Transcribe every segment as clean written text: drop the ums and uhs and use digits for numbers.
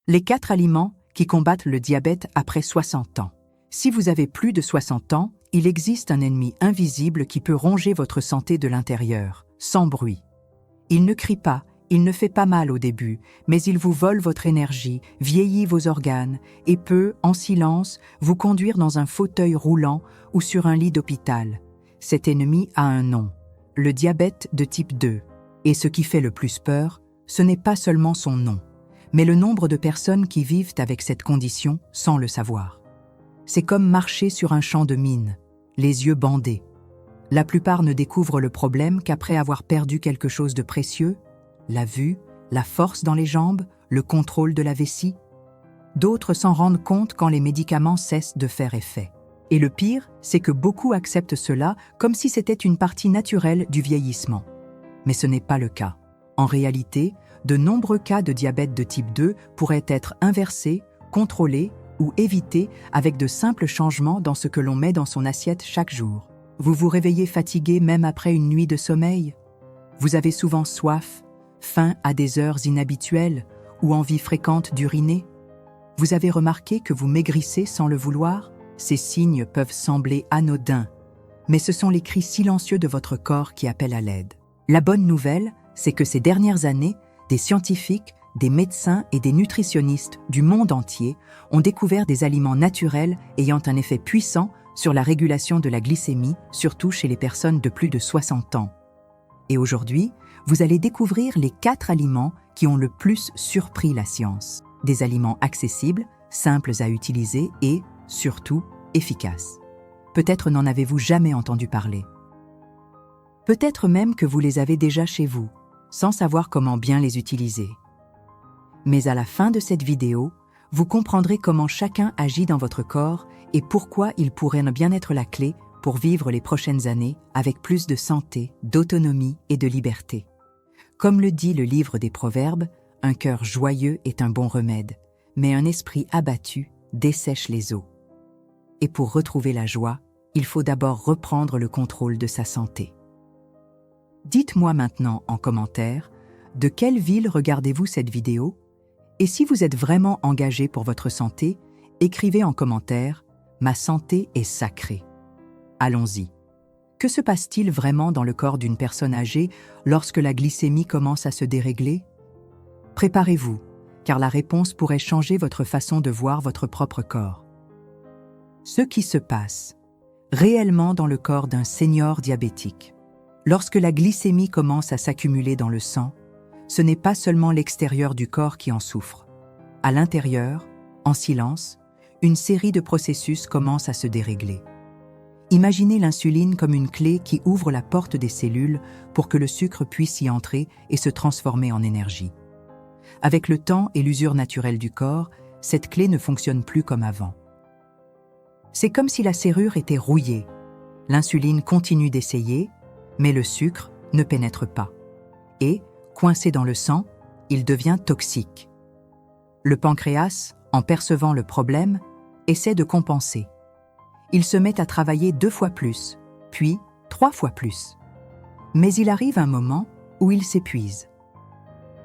Les 4 aliments qui combattent le diabète après 60 ans. Si vous avez plus de 60 ans, il existe un ennemi invisible qui peut ronger votre santé de l'intérieur, sans bruit. Il ne crie pas, il ne fait pas mal au début, mais il vous vole votre énergie, vieillit vos organes et peut, en silence, vous conduire dans un fauteuil roulant ou sur un lit d'hôpital. Cet ennemi a un nom, le diabète de type 2. Et ce qui fait le plus peur, ce n'est pas seulement son nom, mais le nombre de personnes qui vivent avec cette condition sans le savoir. C'est comme marcher sur un champ de mines, les yeux bandés. La plupart ne découvrent le problème qu'après avoir perdu quelque chose de précieux, la vue, la force dans les jambes, le contrôle de la vessie. D'autres s'en rendent compte quand les médicaments cessent de faire effet. Et le pire, c'est que beaucoup acceptent cela comme si c'était une partie naturelle du vieillissement. Mais ce n'est pas le cas. En réalité, de nombreux cas de diabète de type 2 pourraient être inversés, contrôlés ou évités avec de simples changements dans ce que l'on met dans son assiette chaque jour. Vous vous réveillez fatigué même après une nuit de sommeil. Vous avez souvent soif, faim à des heures inhabituelles ou envie fréquente d'uriner. Vous avez remarqué que vous maigrissez sans le vouloir? Ces signes peuvent sembler anodins, mais ce sont les cris silencieux de votre corps qui appellent à l'aide. La bonne nouvelle, c'est que ces dernières années, des scientifiques, des médecins et des nutritionnistes du monde entier ont découvert des aliments naturels ayant un effet puissant sur la régulation de la glycémie, surtout chez les personnes de plus de 60 ans. Et aujourd'hui, vous allez découvrir les 4 aliments qui ont le plus surpris la science. Des aliments accessibles, simples à utiliser et, surtout, efficaces. Peut-être n'en avez-vous jamais entendu parler. Peut-être même que vous les avez déjà chez vous, sans savoir comment bien les utiliser. Mais à la fin de cette vidéo, vous comprendrez comment chacun agit dans votre corps et pourquoi il pourrait bien être la clé pour vivre les prochaines années avec plus de santé, d'autonomie et de liberté. Comme le dit le livre des Proverbes, un cœur joyeux est un bon remède, mais un esprit abattu dessèche les eaux. Et pour retrouver la joie, il faut d'abord reprendre le contrôle de sa santé. Dites-moi maintenant en commentaire, de quelle ville regardez-vous cette vidéo? Et si vous êtes vraiment engagé pour votre santé, écrivez en commentaire « Ma santé est sacrée ». Allons-y. Que se passe-t-il vraiment dans le corps d'une personne âgée lorsque la glycémie commence à se dérégler? Préparez-vous, car la réponse pourrait changer votre façon de voir votre propre corps. Ce qui se passe réellement dans le corps d'un senior diabétique. Lorsque la glycémie commence à s'accumuler dans le sang, ce n'est pas seulement l'extérieur du corps qui en souffre. À l'intérieur, en silence, une série de processus commence à se dérégler. Imaginez l'insuline comme une clé qui ouvre la porte des cellules pour que le sucre puisse y entrer et se transformer en énergie. Avec le temps et l'usure naturelle du corps, cette clé ne fonctionne plus comme avant. C'est comme si la serrure était rouillée. L'insuline continue d'essayer, mais le sucre ne pénètre pas. Et, coincé dans le sang, il devient toxique. Le pancréas, en percevant le problème, essaie de compenser. Il se met à travailler 2 fois plus, puis 3 fois plus. Mais il arrive un moment où il s'épuise.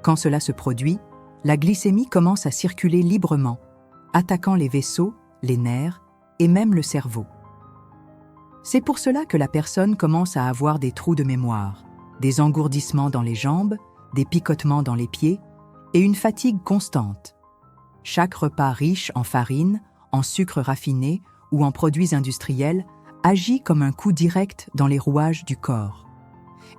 Quand cela se produit, la glycémie commence à circuler librement, attaquant les vaisseaux, les nerfs et même le cerveau. C'est pour cela que la personne commence à avoir des trous de mémoire, des engourdissements dans les jambes, des picotements dans les pieds et une fatigue constante. Chaque repas riche en farine, en sucre raffiné ou en produits industriels agit comme un coup direct dans les rouages du corps.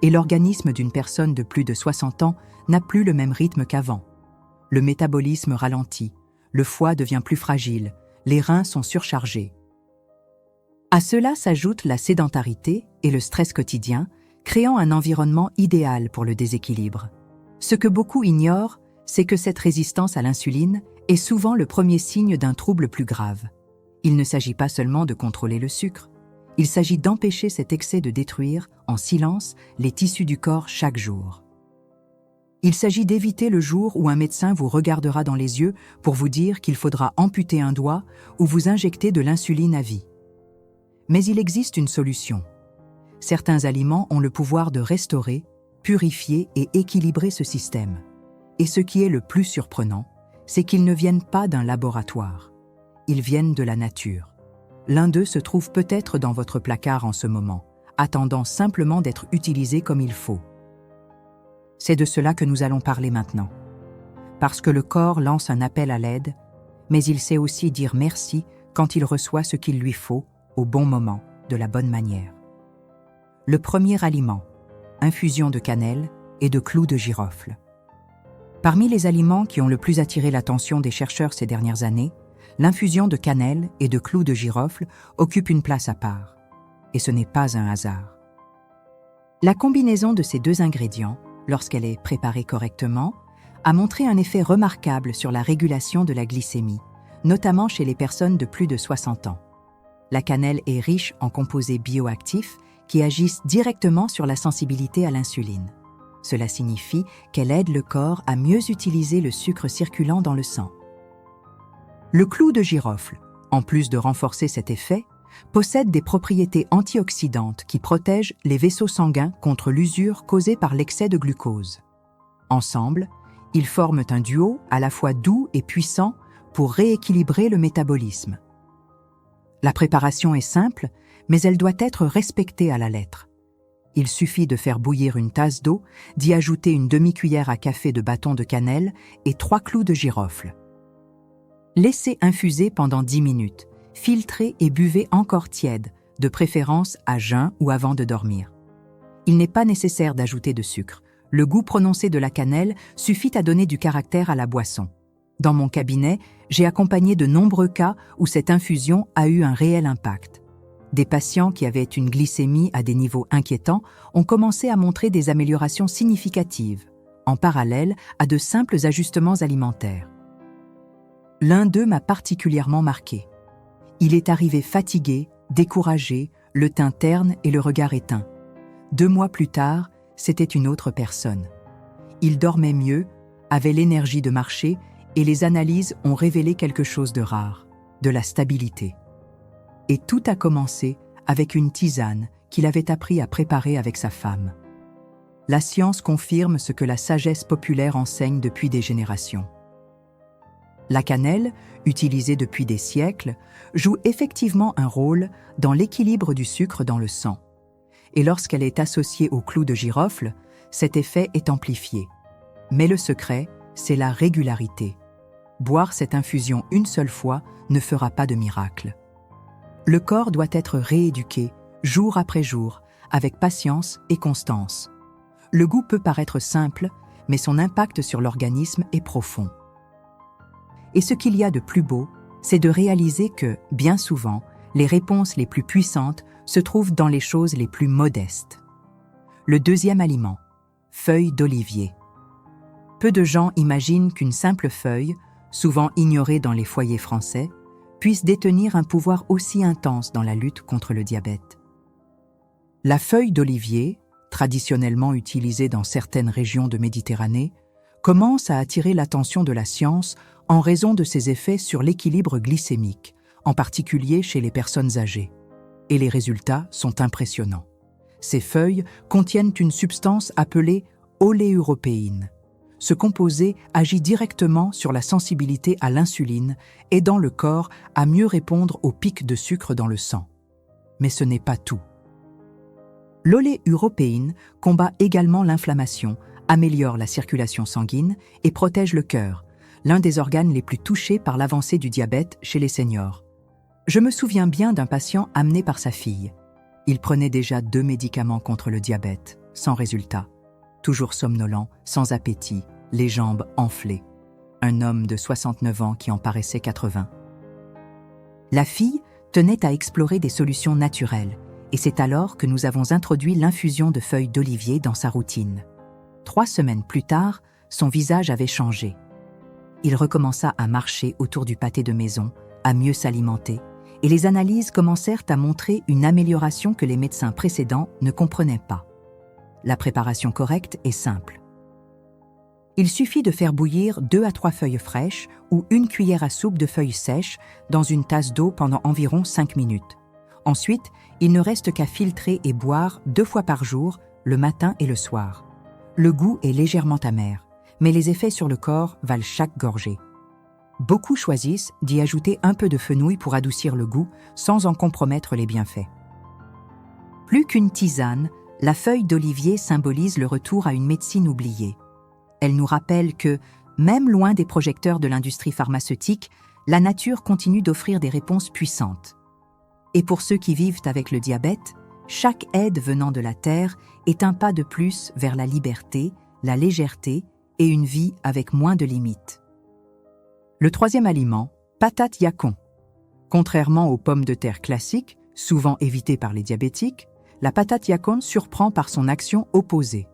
Et l'organisme d'une personne de plus de 60 ans n'a plus le même rythme qu'avant. Le métabolisme ralentit, le foie devient plus fragile, les reins sont surchargés. À cela s'ajoute la sédentarité et le stress quotidien, créant un environnement idéal pour le déséquilibre. Ce que beaucoup ignorent, c'est que cette résistance à l'insuline est souvent le premier signe d'un trouble plus grave. Il ne s'agit pas seulement de contrôler le sucre, il s'agit d'empêcher cet excès de détruire, en silence, les tissus du corps chaque jour. Il s'agit d'éviter le jour où un médecin vous regardera dans les yeux pour vous dire qu'il faudra amputer un doigt ou vous injecter de l'insuline à vie. Mais il existe une solution. Certains aliments ont le pouvoir de restaurer, purifier et équilibrer ce système. Et ce qui est le plus surprenant, c'est qu'ils ne viennent pas d'un laboratoire. Ils viennent de la nature. L'un d'eux se trouve peut-être dans votre placard en ce moment, attendant simplement d'être utilisé comme il faut. C'est de cela que nous allons parler maintenant. Parce que le corps lance un appel à l'aide, mais il sait aussi dire merci quand il reçoit ce qu'il lui faut, au bon moment, de la bonne manière. Le premier aliment, infusion de cannelle et de clous de girofle. Parmi les aliments qui ont le plus attiré l'attention des chercheurs ces dernières années, l'infusion de cannelle et de clous de girofle occupe une place à part. Et ce n'est pas un hasard. La combinaison de ces deux ingrédients, lorsqu'elle est préparée correctement, a montré un effet remarquable sur la régulation de la glycémie, notamment chez les personnes de plus de 60 ans. La cannelle est riche en composés bioactifs qui agissent directement sur la sensibilité à l'insuline. Cela signifie qu'elle aide le corps à mieux utiliser le sucre circulant dans le sang. Le clou de girofle, en plus de renforcer cet effet, possède des propriétés antioxydantes qui protègent les vaisseaux sanguins contre l'usure causée par l'excès de glucose. Ensemble, ils forment un duo à la fois doux et puissant pour rééquilibrer le métabolisme. La préparation est simple, mais elle doit être respectée à la lettre. Il suffit de faire bouillir une tasse d'eau, d'y ajouter une demi-cuillère à café de bâton de cannelle et 3 clous de girofle. Laissez infuser pendant 10 minutes, filtrez et buvez encore tiède, de préférence à jeun ou avant de dormir. Il n'est pas nécessaire d'ajouter de sucre. Le goût prononcé de la cannelle suffit à donner du caractère à la boisson. Dans mon cabinet, j'ai accompagné de nombreux cas où cette infusion a eu un réel impact. Des patients qui avaient une glycémie à des niveaux inquiétants ont commencé à montrer des améliorations significatives, en parallèle à de simples ajustements alimentaires. L'un d'eux m'a particulièrement marqué. Il est arrivé fatigué, découragé, le teint terne et le regard éteint. 2 mois plus tard, c'était une autre personne. Il dormait mieux, avait l'énergie de marcher et les analyses ont révélé quelque chose de rare, de la stabilité. Et tout a commencé avec une tisane qu'il avait appris à préparer avec sa femme. La science confirme ce que la sagesse populaire enseigne depuis des générations. La cannelle, utilisée depuis des siècles, joue effectivement un rôle dans l'équilibre du sucre dans le sang. Et lorsqu'elle est associée au clou de girofle, cet effet est amplifié. Mais le secret, c'est la régularité. Boire cette infusion une seule fois ne fera pas de miracle. Le corps doit être rééduqué, jour après jour, avec patience et constance. Le goût peut paraître simple, mais son impact sur l'organisme est profond. Et ce qu'il y a de plus beau, c'est de réaliser que, bien souvent, les réponses les plus puissantes se trouvent dans les choses les plus modestes. Le deuxième aliment, feuille d'olivier. Peu de gens imaginent qu'une simple feuille, souvent ignorée dans les foyers français, puisse détenir un pouvoir aussi intense dans la lutte contre le diabète. La feuille d'olivier, traditionnellement utilisée dans certaines régions de Méditerranée, commence à attirer l'attention de la science en raison de ses effets sur l'équilibre glycémique, en particulier chez les personnes âgées. Et les résultats sont impressionnants. Ces feuilles contiennent une substance appelée oléuropéine. Ce composé agit directement sur la sensibilité à l'insuline, aidant le corps à mieux répondre aux pics de sucre dans le sang. Mais ce n'est pas tout. L'oléuropéine combat également l'inflammation, améliore la circulation sanguine et protège le cœur, l'un des organes les plus touchés par l'avancée du diabète chez les seniors. Je me souviens bien d'un patient amené par sa fille. Il prenait déjà 2 médicaments contre le diabète, sans résultat. Toujours somnolent, sans appétit, les jambes enflées. Un homme de 69 ans qui en paraissait 80. La fille tenait à explorer des solutions naturelles, et c'est alors que nous avons introduit l'infusion de feuilles d'olivier dans sa routine. 3 semaines plus tard, son visage avait changé. Il recommença à marcher autour du pâté de maison, à mieux s'alimenter, et les analyses commencèrent à montrer une amélioration que les médecins précédents ne comprenaient pas. La préparation correcte est simple. Il suffit de faire bouillir 2 à 3 feuilles fraîches ou 1 cuillère à soupe de feuilles sèches dans une tasse d'eau pendant environ 5 minutes. Ensuite, il ne reste qu'à filtrer et boire 2 fois par jour, le matin et le soir. Le goût est légèrement amer, mais les effets sur le corps valent chaque gorgée. Beaucoup choisissent d'y ajouter un peu de fenouil pour adoucir le goût sans en compromettre les bienfaits. Plus qu'une tisane, la feuille d'olivier symbolise le retour à une médecine oubliée. Elle nous rappelle que, même loin des projecteurs de l'industrie pharmaceutique, la nature continue d'offrir des réponses puissantes. Et pour ceux qui vivent avec le diabète, chaque aide venant de la terre est un pas de plus vers la liberté, la légèreté et une vie avec moins de limites. Le troisième aliment, patate yacon. Contrairement aux pommes de terre classiques, souvent évitées par les diabétiques, la patate yacon surprend par son action opposée.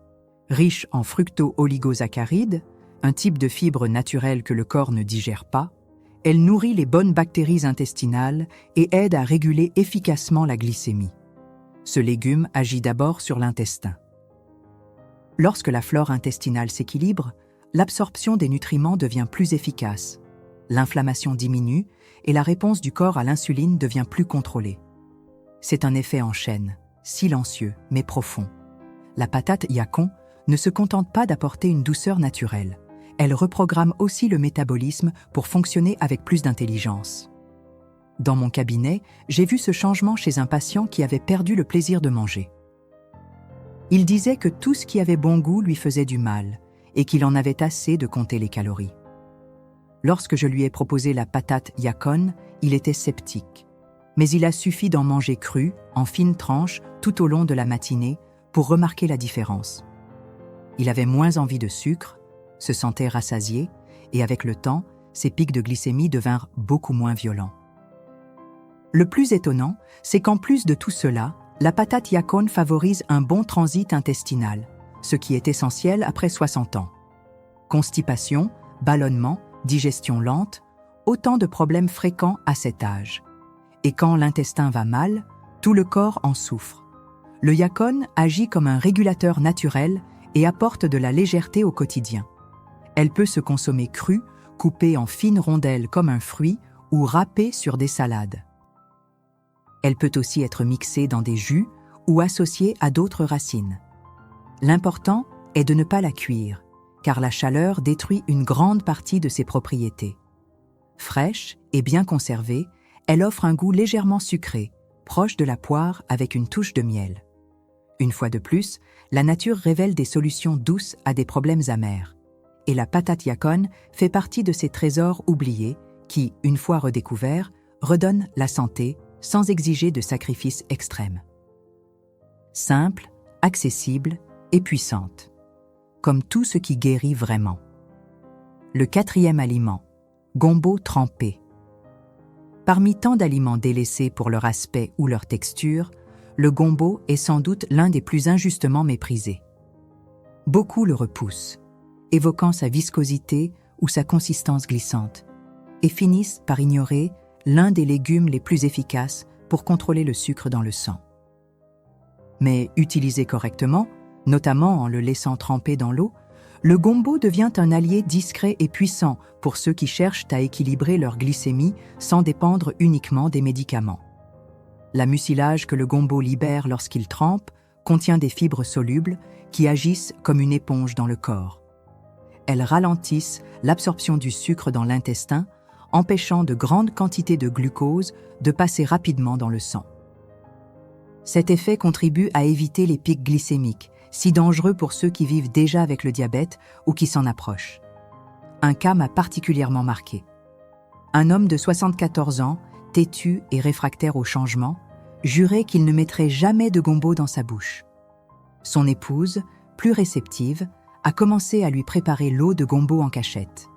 Riche en fructo-oligosaccharides, un type de fibre naturelle que le corps ne digère pas, elle nourrit les bonnes bactéries intestinales et aide à réguler efficacement la glycémie. Ce légume agit d'abord sur l'intestin. Lorsque la flore intestinale s'équilibre, l'absorption des nutriments devient plus efficace, l'inflammation diminue et la réponse du corps à l'insuline devient plus contrôlée. C'est un effet en chaîne, silencieux mais profond. La patate yacon ne se contente pas d'apporter une douceur naturelle. Elle reprogramme aussi le métabolisme pour fonctionner avec plus d'intelligence. Dans mon cabinet, j'ai vu ce changement chez un patient qui avait perdu le plaisir de manger. Il disait que tout ce qui avait bon goût lui faisait du mal et qu'il en avait assez de compter les calories. Lorsque je lui ai proposé la patate yacon, il était sceptique. Mais il a suffi d'en manger cru, en fines tranches, tout au long de la matinée, pour remarquer la différence. Il avait moins envie de sucre, se sentait rassasié, et avec le temps, ses pics de glycémie devinrent beaucoup moins violents. Le plus étonnant, c'est qu'en plus de tout cela, la patate yacon favorise un bon transit intestinal, ce qui est essentiel après 60 ans. Constipation, ballonnement, digestion lente, autant de problèmes fréquents à cet âge. Et quand l'intestin va mal, tout le corps en souffre. Le yacon agit comme un régulateur naturel et apporte de la légèreté au quotidien. Elle peut se consommer crue, coupée en fines rondelles comme un fruit ou râpée sur des salades. Elle peut aussi être mixée dans des jus ou associée à d'autres racines. L'important est de ne pas la cuire, car la chaleur détruit une grande partie de ses propriétés. Fraîche et bien conservée, elle offre un goût légèrement sucré, proche de la poire avec une touche de miel. Une fois de plus, la nature révèle des solutions douces à des problèmes amers. Et la patate yacon fait partie de ces trésors oubliés qui, une fois redécouverts, redonnent la santé sans exiger de sacrifices extrêmes. Simple, accessible et puissante. Comme tout ce qui guérit vraiment. Le quatrième aliment, gombo trempé. Parmi tant d'aliments délaissés pour leur aspect ou leur texture, le gombo est sans doute l'un des plus injustement méprisés. Beaucoup le repoussent, évoquant sa viscosité ou sa consistance glissante, et finissent par ignorer l'un des légumes les plus efficaces pour contrôler le sucre dans le sang. Mais utilisé correctement, notamment en le laissant tremper dans l'eau, le gombo devient un allié discret et puissant pour ceux qui cherchent à équilibrer leur glycémie sans dépendre uniquement des médicaments. La mucilage que le gombo libère lorsqu'il trempe contient des fibres solubles qui agissent comme une éponge dans le corps. Elles ralentissent l'absorption du sucre dans l'intestin, empêchant de grandes quantités de glucose de passer rapidement dans le sang. Cet effet contribue à éviter les pics glycémiques, si dangereux pour ceux qui vivent déjà avec le diabète ou qui s'en approchent. Un cas m'a particulièrement marqué. Un homme de 74 ans, têtu et réfractaire au changement, jurait qu'il ne mettrait jamais de gombo dans sa bouche. Son épouse, plus réceptive, a commencé à lui préparer l'eau de gombo en cachette.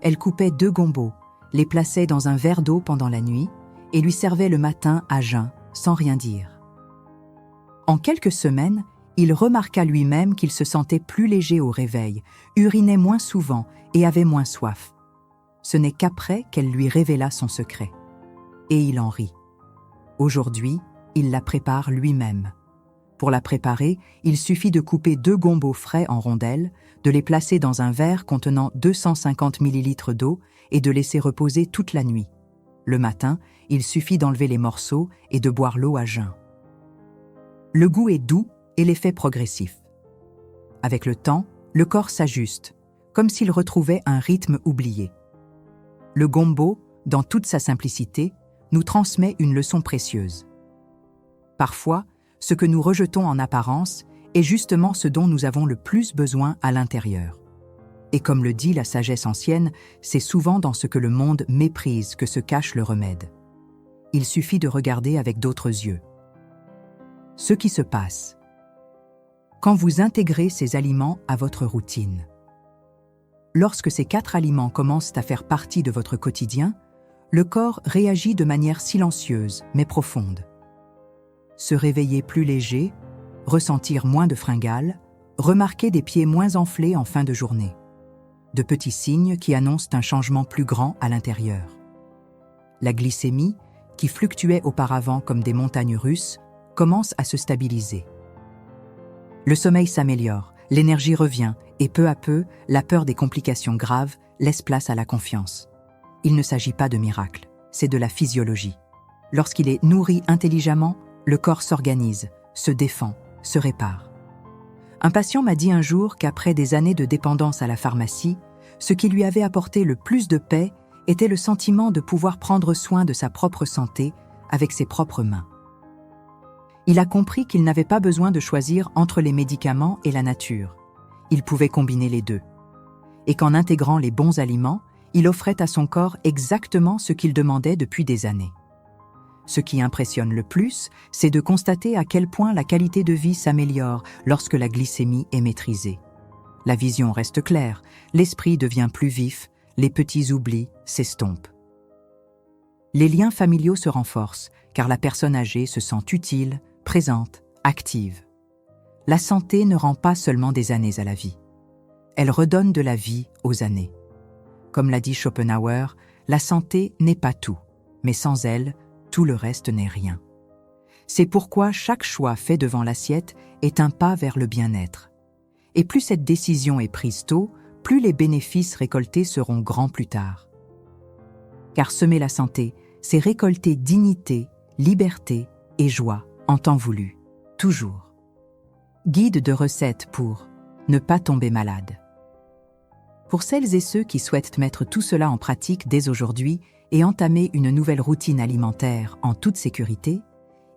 Elle coupait 2 gombos, les plaçait dans un verre d'eau pendant la nuit et lui servait le matin à jeun, sans rien dire. En quelques semaines, il remarqua lui-même qu'il se sentait plus léger au réveil, urinait moins souvent et avait moins soif. Ce n'est qu'après qu'elle lui révéla son secret. Et il en rit. Aujourd'hui, il la prépare lui-même. Pour la préparer, il suffit de couper 2 gombos frais en rondelles, de les placer dans un verre contenant 250 ml d'eau et de laisser reposer toute la nuit. Le matin, il suffit d'enlever les morceaux et de boire l'eau à jeun. Le goût est doux et l'effet progressif. Avec le temps, le corps s'ajuste, comme s'il retrouvait un rythme oublié. Le gombo, dans toute sa simplicité, nous transmet une leçon précieuse. Parfois, ce que nous rejetons en apparence est justement ce dont nous avons le plus besoin à l'intérieur. Et comme le dit la sagesse ancienne, c'est souvent dans ce que le monde méprise que se cache le remède. Il suffit de regarder avec d'autres yeux. Ce qui se passe quand vous intégrez ces aliments à votre routine. Lorsque ces 4 aliments commencent à faire partie de votre quotidien, le corps réagit de manière silencieuse mais profonde. Se réveiller plus léger, ressentir moins de fringales, remarquer des pieds moins enflés en fin de journée. De petits signes qui annoncent un changement plus grand à l'intérieur. La glycémie, qui fluctuait auparavant comme des montagnes russes, commence à se stabiliser. Le sommeil s'améliore, l'énergie revient et peu à peu, la peur des complications graves laisse place à la confiance. Il ne s'agit pas de miracle, c'est de la physiologie. Lorsqu'il est nourri intelligemment, le corps s'organise, se défend, se répare. Un patient m'a dit un jour qu'après des années de dépendance à la pharmacie, ce qui lui avait apporté le plus de paix était le sentiment de pouvoir prendre soin de sa propre santé avec ses propres mains. Il a compris qu'il n'avait pas besoin de choisir entre les médicaments et la nature. Il pouvait combiner les deux. Et qu'en intégrant les bons aliments, il offrait à son corps exactement ce qu'il demandait depuis des années. Ce qui impressionne le plus, c'est de constater à quel point la qualité de vie s'améliore lorsque la glycémie est maîtrisée. La vision reste claire, l'esprit devient plus vif, les petits oublis s'estompent. Les liens familiaux se renforcent, car la personne âgée se sent utile, présente, active. La santé ne rend pas seulement des années à la vie. Elle redonne de la vie aux années. Comme l'a dit Schopenhauer, la santé n'est pas tout, mais sans elle, tout le reste n'est rien. C'est pourquoi chaque choix fait devant l'assiette est un pas vers le bien-être. Et plus cette décision est prise tôt, plus les bénéfices récoltés seront grands plus tard. Car semer la santé, c'est récolter dignité, liberté et joie en temps voulu, toujours. Guide de recettes pour ne pas tomber malade. Pour celles et ceux qui souhaitent mettre tout cela en pratique dès aujourd'hui et entamer une nouvelle routine alimentaire en toute sécurité,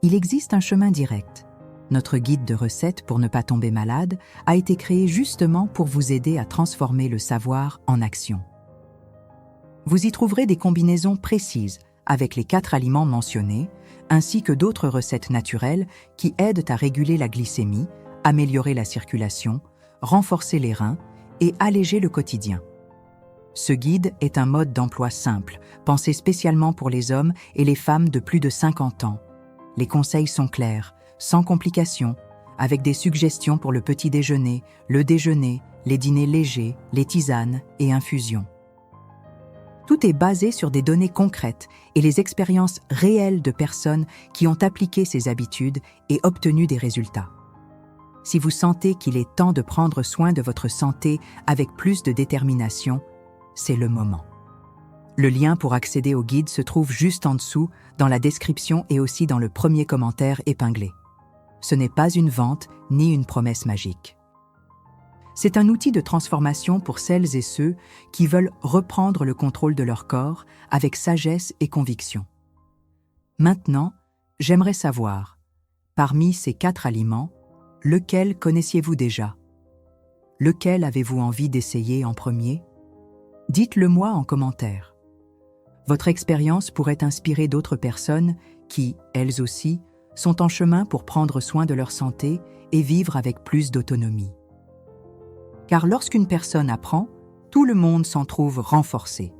il existe un chemin direct. Notre guide de recettes pour ne pas tomber malade a été créé justement pour vous aider à transformer le savoir en action. Vous y trouverez des combinaisons précises avec les 4 aliments mentionnés, ainsi que d'autres recettes naturelles qui aident à réguler la glycémie, améliorer la circulation, renforcer les reins et alléger le quotidien. Ce guide est un mode d'emploi simple, pensé spécialement pour les hommes et les femmes de plus de 50 ans. Les conseils sont clairs, sans complications, avec des suggestions pour le petit déjeuner, le déjeuner, les dîners légers, les tisanes et infusions. Tout est basé sur des données concrètes et les expériences réelles de personnes qui ont appliqué ces habitudes et obtenu des résultats. Si vous sentez qu'il est temps de prendre soin de votre santé avec plus de détermination, c'est le moment. Le lien pour accéder au guide se trouve juste en dessous, dans la description et aussi dans le premier commentaire épinglé. Ce n'est pas une vente ni une promesse magique. C'est un outil de transformation pour celles et ceux qui veulent reprendre le contrôle de leur corps avec sagesse et conviction. Maintenant, j'aimerais savoir, parmi ces 4 aliments, lequel connaissiez-vous déjà? Lequel avez-vous envie d'essayer en premier? Dites-le moi en commentaire. Votre expérience pourrait inspirer d'autres personnes qui, elles aussi, sont en chemin pour prendre soin de leur santé et vivre avec plus d'autonomie. Car lorsqu'une personne apprend, tout le monde s'en trouve renforcé.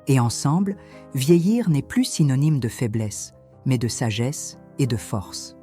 Et ensemble, vieillir n'est plus synonyme de faiblesse, mais de sagesse et de force.